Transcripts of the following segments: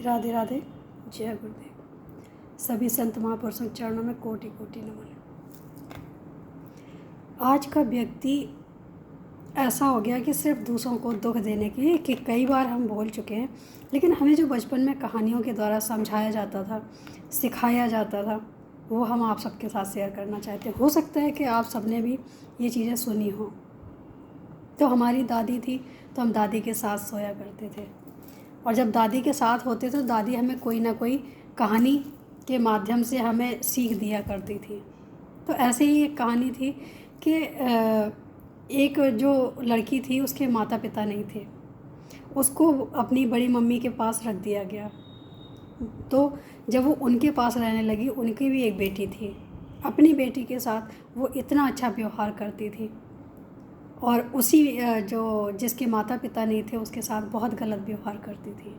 राधे राधे। जय गुरुदेव। सभी संत महापुरुषों के चरणों में कोटि कोटि नमन। आज का व्यक्ति ऐसा हो गया कि सिर्फ दूसरों को दुख देने के लिए, कि कई बार हम बोल चुके हैं, लेकिन हमें जो बचपन में कहानियों के द्वारा समझाया जाता था, सिखाया जाता था, वो हम आप सबके साथ शेयर करना चाहते हैं। हो सकता है कि आप सबने भी ये चीज़ें सुनी हों। तो हमारी दादी थी तो हम दादी के साथ सोया करते थे, और जब दादी के साथ होते तो दादी हमें कोई ना कोई कहानी के माध्यम से हमें सीख दिया करती थी। तो ऐसे ही एक कहानी थी कि एक जो लड़की थी उसके माता पिता नहीं थे, उसको अपनी बड़ी मम्मी के पास रख दिया गया। तो जब वो उनके पास रहने लगी, उनकी भी एक बेटी थी। अपनी बेटी के साथ वो इतना अच्छा व्यवहार करती थी, और उसी जो जिसके माता पिता नहीं थे उसके साथ बहुत गलत व्यवहार करती थी।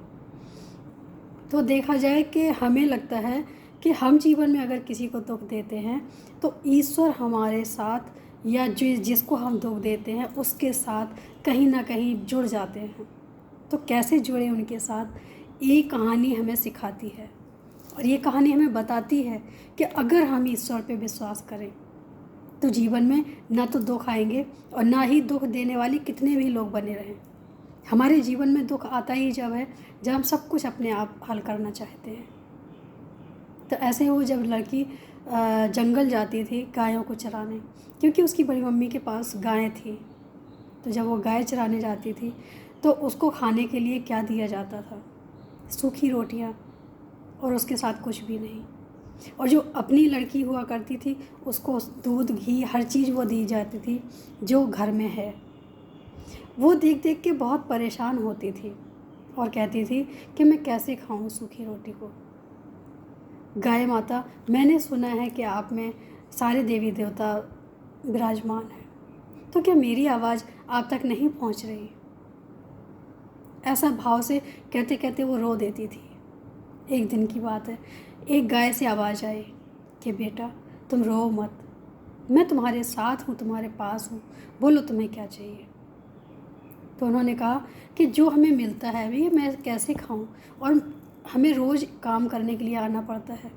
तो देखा जाए कि हमें लगता है कि हम जीवन में अगर किसी को दुख देते हैं तो ईश्वर हमारे साथ, या जिसको हम दुख देते हैं उसके साथ कहीं ना कहीं जुड़ जाते हैं। तो कैसे जुड़े उनके साथ, ये कहानी हमें सिखाती है, और ये कहानी हमें बताती है कि अगर हम ईश्वर पे विश्वास करें तो जीवन में ना तो दुख आएंगे, और ना ही दुख देने वाले कितने भी लोग बने रहें। हमारे जीवन में दुख आता ही जब है जब हम सब कुछ अपने आप हल करना चाहते हैं। तो ऐसे वो जब लड़की जंगल जाती थी गायों को चराने, क्योंकि उसकी बड़ी मम्मी के पास गायें थी। तो जब वो गाय चराने जाती थी तो उसको खाने के लिए क्या दिया जाता था? सूखी रोटियां, और उसके साथ कुछ भी नहीं। और जो अपनी लड़की हुआ करती थी उसको दूध घी हर चीज़ वो दी जाती थी जो घर में है। वो देख देख के बहुत परेशान होती थी और कहती थी कि मैं कैसे खाऊं सूखी रोटी को। गाय माता, मैंने सुना है कि आप में सारे देवी देवता विराजमान हैं, तो क्या मेरी आवाज़ आप तक नहीं पहुंच रही? ऐसा भाव से कहते कहते वो रो देती थी। एक दिन की बात है, एक गाय से आवाज़ आई कि बेटा तुम रो मत, मैं तुम्हारे साथ हूँ, तुम्हारे पास हूँ, बोलो तुम्हें क्या चाहिए। तो उन्होंने कहा कि जो हमें मिलता है भैया मैं कैसे खाऊं, और हमें रोज़ काम करने के लिए आना पड़ता है,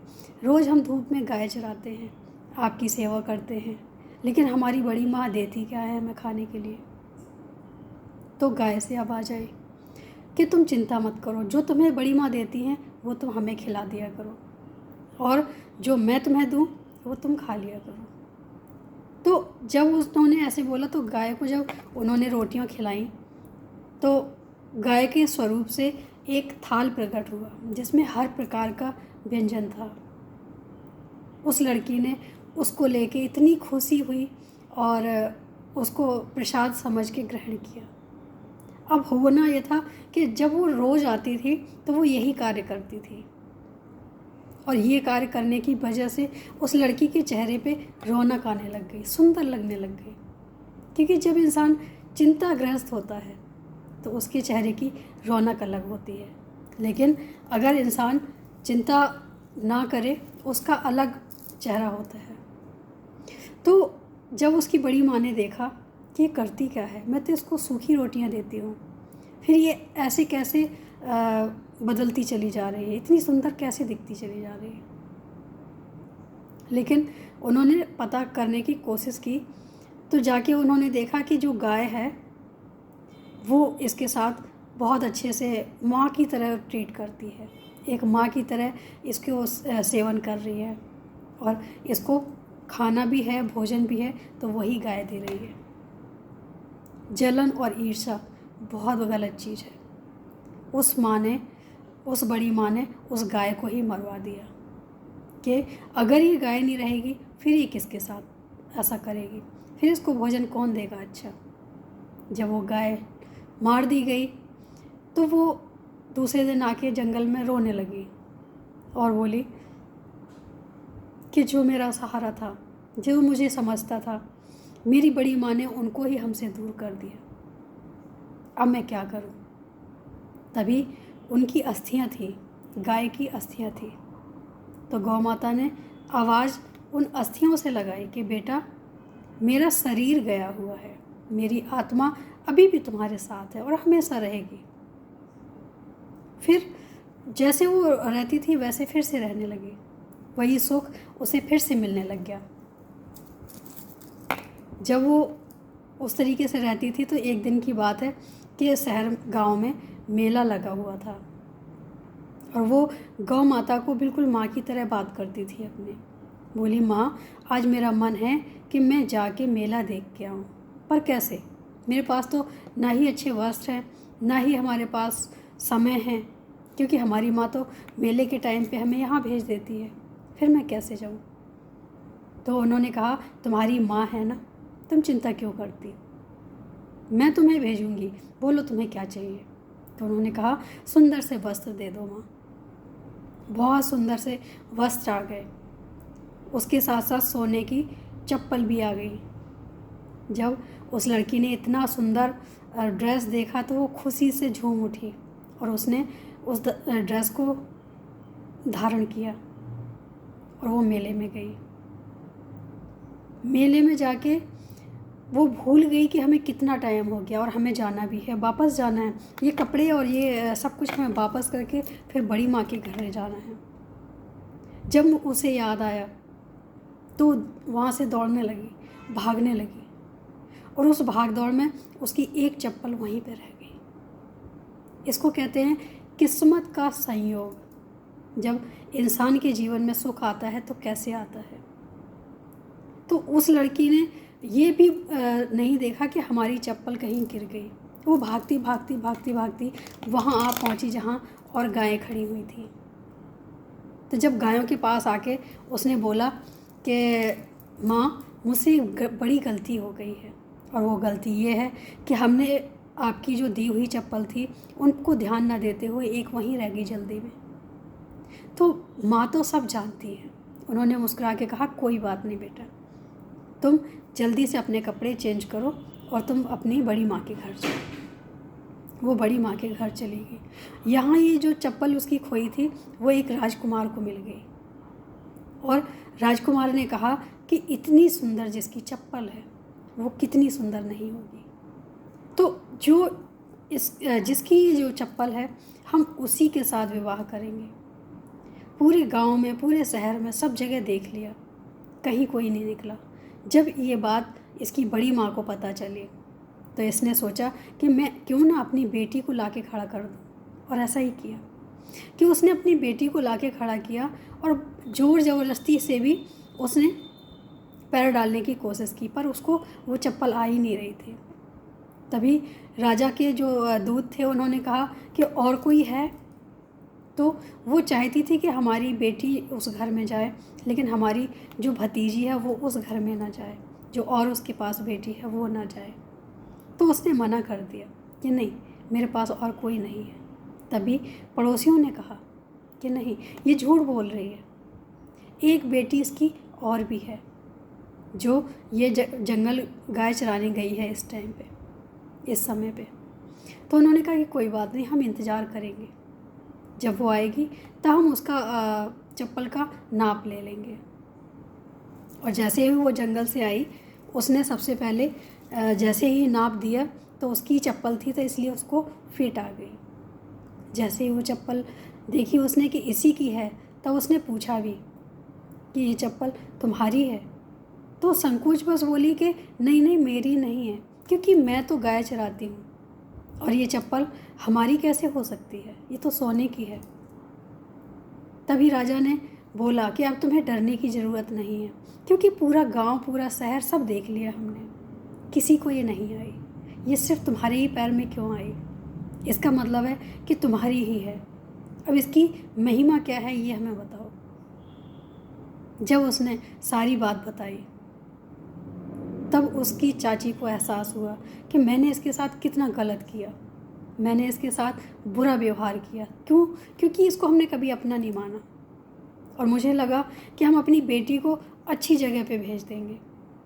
रोज़ हम धूप में गाय चराते हैं, आपकी सेवा करते हैं, लेकिन हमारी बड़ी माँ देती क्या है हमें खाने के लिए। तो गाय से आवाज़ आई कि तुम चिंता मत करो, जो तुम्हें बड़ी माँ देती हैं वो तुम हमें खिला दिया करो, और जो मैं तुम्हें दूँ वो तुम खा लिया करो। तो जब उन्होंने ऐसे बोला तो गाय को जब उन्होंने रोटियां खिलाईं तो गाय के स्वरूप से एक थाल प्रकट हुआ जिसमें हर प्रकार का व्यंजन था। उस लड़की ने उसको लेके इतनी खुशी हुई और उसको प्रसाद समझ के ग्रहण किया। अब होना ये था कि जब वो रोज़ आती थी तो वो यही कार्य करती थी, और ये कार्य करने की वजह से उस लड़की के चेहरे पे रौनक आने लग गई, सुंदर लगने लग गई। क्योंकि जब इंसान चिंताग्रस्त होता है तो उसके चेहरे की रौनक अलग होती है, लेकिन अगर इंसान चिंता ना करे उसका अलग चेहरा होता है। तो जब उसकी बड़ी माँ ने देखा कि ये करती क्या है, मैं तो इसको सूखी रोटियां देती हूँ, फिर ये ऐसे कैसे बदलती चली जा रही है, इतनी सुंदर कैसे दिखती चली जा रही है। लेकिन उन्होंने पता करने की कोशिश की, तो जाके उन्होंने देखा कि जो गाय है वो इसके साथ बहुत अच्छे से माँ की तरह ट्रीट करती है, एक माँ की तरह इसको सेवन कर रही है, और इसको खाना भी है, भोजन भी है, तो वही गाय दे रही है। जलन और ईर्ष्या बहुत गलत चीज़ है। उस बड़ी माँ ने उस गाय को ही मरवा दिया कि अगर ये गाय नहीं रहेगी फिर ये किसके साथ ऐसा करेगी, फिर इसको भोजन कौन देगा। अच्छा, जब वो गाय मार दी गई तो वो दूसरे दिन आके जंगल में रोने लगी और बोली कि जो मेरा सहारा था, जो मुझे समझता था, मेरी बड़ी माँ ने उनको ही हमसे दूर कर दिया, अब मैं क्या करूं। तभी उनकी अस्थियां थी, गाय की अस्थियां थी, तो गौ माता ने आवाज़ उन अस्थियों से लगाई कि बेटा मेरा शरीर गया हुआ है, मेरी आत्मा अभी भी तुम्हारे साथ है और हमेशा रहेगी। फिर जैसे वो रहती थी वैसे फिर से रहने लगी। वही सुख उसे फिर से मिलने लग गया। जब वो उस तरीके से रहती थी तो एक दिन की बात है कि शहर गांव में मेला लगा हुआ था और वो गौ माता को बिल्कुल माँ की तरह बात करती थी अपने। बोली, माँ आज मेरा मन है कि मैं जाके मेला देख के आऊँ, पर कैसे? मेरे पास तो ना ही अच्छे वस्त्र हैं, ना ही हमारे पास समय है, क्योंकि हमारी माँ तो मेले के टाइम पे हमें यहाँ भेज देती है, फिर मैं कैसे जाऊँ? तो उन्होंने कहा, तुम्हारी माँ है ना, तुम चिंता क्यों करती, मैं तुम्हें भेजूँगी, बोलो तुम्हें क्या चाहिए। तो उन्होंने कहा, सुंदर से वस्त्र दे दो माँ। बहुत सुंदर से वस्त्र आ गए, उसके साथ साथ सोने की चप्पल भी आ गई। जब उस लड़की ने इतना सुंदर ड्रेस देखा तो वो खुशी से झूम उठी और उसने उस ड्रेस को धारण किया और वो मेले में गई। मेले में जाके वो भूल गई कि हमें कितना टाइम हो गया और हमें जाना भी है, वापस जाना है। ये कपड़े और ये सब कुछ हमें वापस करके फिर बड़ी माँ के घर जाना है। जब उसे याद आया तो वहाँ से दौड़ने लगी, भागने लगी, और उस भाग दौड़ में उसकी एक चप्पल वहीं पे रह गई। इसको कहते हैं किस्मत का संयोग। जब इंसान के जीवन में सुख आता है तो कैसे आता है। तो उस लड़की ने ये भी नहीं देखा कि हमारी चप्पल कहीं गिर गई। वो भागती भागती भागती भागती वहाँ आ पहुँची जहाँ और गायें खड़ी हुई थी। तो जब गायों के पास आके उसने बोला कि माँ मुझसे बड़ी गलती हो गई है, और वो गलती ये है कि हमने आपकी जो दी हुई चप्पल थी उनको ध्यान न देते हुए एक वहीं रह गई जल्दी में। तो माँ तो सब जानती है। उन्होंने मुस्कुरा के कहा, कोई बात नहीं बेटा, तुम जल्दी से अपने कपड़े चेंज करो और तुम अपनी बड़ी माँ के घर जाओ। वो बड़ी माँ के घर चली गई। यहाँ ये जो चप्पल उसकी खोई थी वो एक राजकुमार को मिल गई, और राजकुमार ने कहा कि इतनी सुंदर जिसकी चप्पल है वो कितनी सुंदर नहीं होगी। तो जिसकी जो चप्पल है हम उसी के साथ विवाह करेंगे। पूरे गांव में, पूरे शहर में, सब जगह देख लिया, कहीं कोई नहीं निकला। जब ये बात इसकी बड़ी माँ को पता चली तो इसने सोचा कि मैं क्यों ना अपनी बेटी को लाके खड़ा कर दूँ, और ऐसा ही किया कि उसने अपनी बेटी को लाके खड़ा किया और ज़ोर ज़बरदस्ती से भी उसने पैर डालने की कोशिश की, पर उसको वो चप्पल आ ही नहीं रही थी। तभी राजा के जो दूत थे उन्होंने कहा कि और कोई है। तो वो चाहती थी कि हमारी बेटी उस घर में जाए, लेकिन हमारी जो भतीजी है वो उस घर में ना जाए, जो और उसके पास बेटी है वो ना जाए। तो उसने मना कर दिया कि नहीं, मेरे पास और कोई नहीं है। तभी पड़ोसियों ने कहा कि नहीं, ये झूठ बोल रही है, एक बेटी इसकी और भी है जो ये जंगल गाय चराने गई है इस टाइम पे, इस समय पे। तो उन्होंने कहा कि कोई बात नहीं, हम इंतज़ार करेंगे, जब वो आएगी तब हम उसका चप्पल का नाप ले लेंगे। और जैसे ही वो जंगल से आई उसने सबसे पहले जैसे ही नाप दिया तो उसकी चप्पल थी तो इसलिए उसको फिट आ गई। जैसे ही वो चप्पल देखी उसने कि इसी की है, तब उसने पूछा भी कि ये चप्पल तुम्हारी है। तो संकोच बस बोली कि नहीं नहीं, मेरी नहीं है, क्योंकि मैं तो गाय चराती हूँ और ये चप्पल हमारी कैसे हो सकती है, ये तो सोने की है। तभी राजा ने बोला कि अब तुम्हें डरने की ज़रूरत नहीं है, क्योंकि पूरा गांव, पूरा शहर सब देख लिया हमने, किसी को ये नहीं आई, ये सिर्फ तुम्हारे ही पैर में क्यों आई, इसका मतलब है कि तुम्हारी ही है। अब इसकी महिमा क्या है ये हमें बताओ। जब उसने सारी बात बताई तब उसकी चाची को एहसास हुआ कि मैंने इसके साथ कितना गलत किया, मैंने इसके साथ बुरा व्यवहार किया। क्यों? क्योंकि इसको हमने कभी अपना नहीं माना, और मुझे लगा कि हम अपनी बेटी को अच्छी जगह पे भेज देंगे।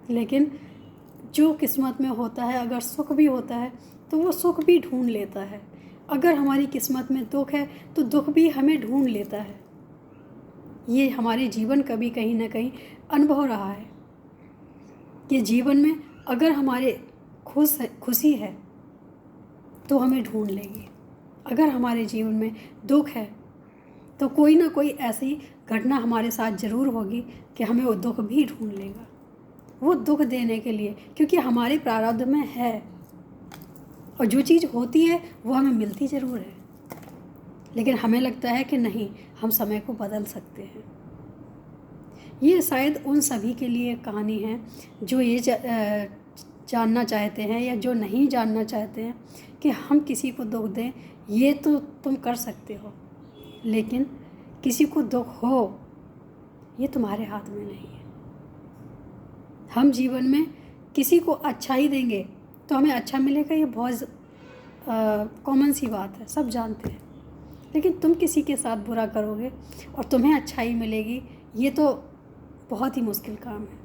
लेकिन जो किस्मत में होता है, अगर सुख भी होता है तो वो सुख भी ढूंढ लेता है, अगर हमारी किस्मत में दुख है तो दुख भी हमें ढूंढ लेता है। ये हमारे जीवन का भी कहीं ना कहीं अनुभव रहा है कि जीवन में अगर हमारे खुशी है तो हमें ढूंढ लेगी, अगर हमारे जीवन में दुख है तो कोई ना कोई ऐसी घटना हमारे साथ ज़रूर होगी कि हमें वो दुख भी ढूंढ लेगा, वो दुख देने के लिए, क्योंकि हमारे प्रारब्ध में है। और जो चीज़ होती है वो हमें मिलती ज़रूर है, लेकिन हमें लगता है कि नहीं, हम समय को बदल सकते हैं। ये शायद उन सभी के लिए कहानी है जो ये जानना चाहते हैं या जो नहीं जानना चाहते हैं कि हम किसी को दुख दें, ये तो तुम कर सकते हो, लेकिन किसी को दुख हो ये तुम्हारे हाथ में नहीं है। हम जीवन में किसी को अच्छा ही देंगे तो हमें अच्छा मिलेगा, ये बहुत कॉमन सी बात है, सब जानते हैं। लेकिन तुम किसी के साथ बुरा करोगे और तुम्हें अच्छाई मिलेगी, ये तो बहुत ही मुश्किल काम है,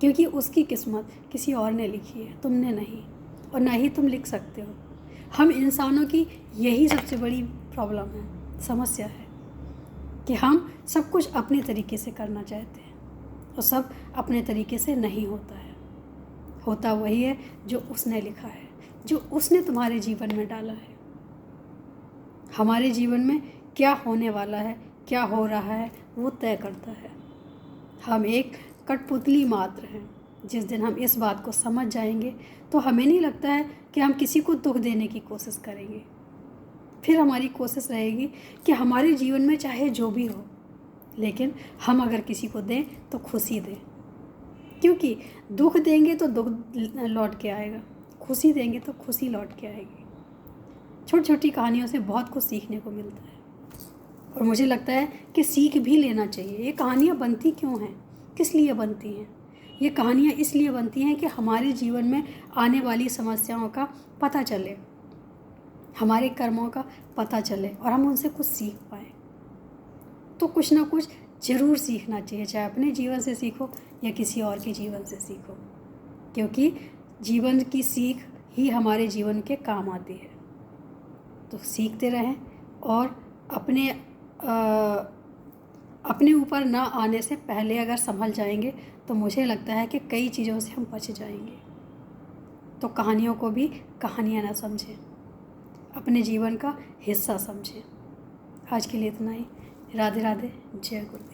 क्योंकि उसकी किस्मत किसी और ने लिखी है, तुमने नहीं, और ना ही तुम लिख सकते हो। हम इंसानों की यही सबसे बड़ी प्रॉब्लम है, समस्या है, कि हम सब कुछ अपने तरीके से करना चाहते हैं और सब अपने तरीके से नहीं होता है। होता वही है जो उसने लिखा है, जो उसने तुम्हारे जीवन में डाला है। हमारे जीवन में क्या होने वाला है, क्या हो रहा है, वो तय करता है। हम एक कठपुतली मात्र हैं। जिस दिन हम इस बात को समझ जाएंगे तो हमें नहीं लगता है कि हम किसी को दुख देने की कोशिश करेंगे। फिर हमारी कोशिश रहेगी कि हमारे जीवन में चाहे जो भी हो, लेकिन हम अगर किसी को दें तो खुशी दें, क्योंकि दुख देंगे तो दुख लौट के आएगा, खुशी देंगे तो खुशी लौट के आएगी। छोटी छोटी कहानियों से बहुत कुछ सीखने को मिलता है, और मुझे लगता है कि सीख भी लेना चाहिए। ये कहानियाँ बनती क्यों हैं, किस लिए बनती हैं? ये कहानियाँ इसलिए बनती हैं कि हमारे जीवन में आने वाली समस्याओं का पता चले, हमारे कर्मों का पता चले और हम उनसे कुछ सीख पाएँ। तो कुछ ना कुछ ज़रूर सीखना चाहिए, चाहे अपने जीवन से सीखो या किसी और के जीवन से सीखो, क्योंकि जीवन की सीख ही हमारे जीवन के काम आती है। तो सीखते रहें, और अपने ऊपर ना आने से पहले अगर संभल जाएंगे तो मुझे लगता है कि कई चीज़ों से हम बच जाएंगे। तो कहानियों को भी कहानियाँ ना समझें, अपने जीवन का हिस्सा समझें। आज के लिए इतना ही। राधे राधे, जय गुरु।